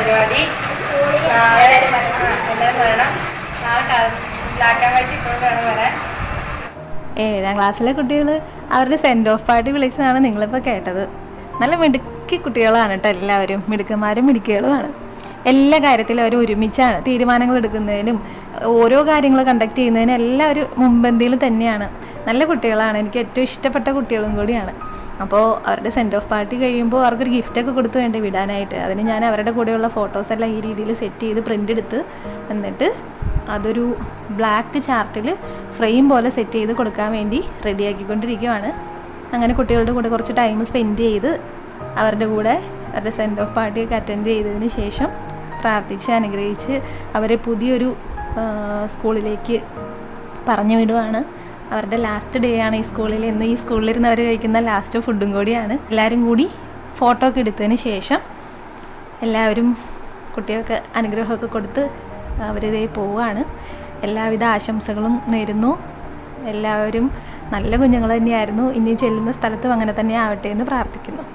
പരിപാടി. നാളെ എല്ലാവരും വരണം. നാളെ ബ്ലാക്ക് ആൻഡ് വൈറ്റ് ഇട്ടുകൊണ്ട് വേണം വരാൻ. 7ാം ക്ലാസ്സിലെ കുട്ടികൾ അവരുടെ സെൻഡ് ഓഫ് പാർട്ടി വിളിച്ചതാണ് നിങ്ങളിപ്പോൾ കേട്ടത്. നല്ല മിടുക്കി കുട്ടികളാണ് കേട്ടോ എല്ലാവരും. മിടുക്കന്മാരും മിടുക്കികളുമാണ്. എല്ലാ കാര്യത്തിലും അവർ ഒരുമിച്ചാണ് തീരുമാനങ്ങൾ എടുക്കുന്നതിനും ഓരോ കാര്യങ്ങൾ കണ്ടക്ട് ചെയ്യുന്നതിനും എല്ലാവരും മുൻപന്തിയിൽ തന്നെയാണ്. നല്ല കുട്ടികളാണ്. എനിക്ക് ഏറ്റവും ഇഷ്ടപ്പെട്ട കുട്ടികളും കൂടിയാണ്. അപ്പോൾ അവരുടെ സെൻഡ് ഓഫ് പാർട്ടി കഴിയുമ്പോൾ അവർക്കൊരു ഗിഫ്റ്റൊക്കെ കൊടുത്തു വേണ്ടേ വിടാനായിട്ട്. അതിന് ഞാൻ അവരുടെ കൂടെയുള്ള ഫോട്ടോസെല്ലാം ഈ രീതിയിൽ സെറ്റ് ചെയ്ത് പ്രിൻ്റ് എടുത്ത് എന്നിട്ട് അതൊരു ബ്ലാക്ക് ചാർട്ടിൽ ഫ്രെയിം പോലെ സെറ്റ് ചെയ്ത് കൊടുക്കാൻ വേണ്ടി റെഡിയാക്കിക്കൊണ്ടിരിക്കുകയാണ്. അങ്ങനെ കുട്ടികളുടെ കൂടെ കുറച്ച് ടൈം സ്പെൻഡ് ചെയ്ത് അവരുടെ കൂടെ അവരുടെ സെൻഡ് ഓഫ് പാർട്ടിയൊക്കെ അറ്റൻഡ് ചെയ്തതിന് ശേഷം പ്രാർത്ഥിച്ച് അനുഗ്രഹിച്ച് അവരെ പുതിയൊരു സ്കൂളിലേക്ക് പറഞ്ഞു വിടുവാണ്. അവരുടെ ലാസ്റ്റ് ഡേ ആണ് ഈ സ്കൂളിൽ. ഇന്ന് ഈ സ്കൂളിലിരുന്ന് അവർ കഴിക്കുന്ന ലാസ്റ്റ് ഫുഡും കൂടിയാണ്. എല്ലാവരും കൂടി ഫോട്ടോ ഒക്കെ എടുത്തതിന് ശേഷം എല്ലാവരും കുട്ടികൾക്ക് അനുഗ്രഹമൊക്കെ കൊടുത്ത് അവരിതേ പോവുകയാണ്. എല്ലാവിധ ആശംസകളും നേരുന്നു. എല്ലാവരും നല്ല കുഞ്ഞുങ്ങൾ തന്നെയായിരുന്നു. ഇനി ചെല്ലുന്ന സ്ഥലത്തും അങ്ങനെ തന്നെ ആവട്ടെ എന്ന് പ്രാർത്ഥിക്കുന്നു.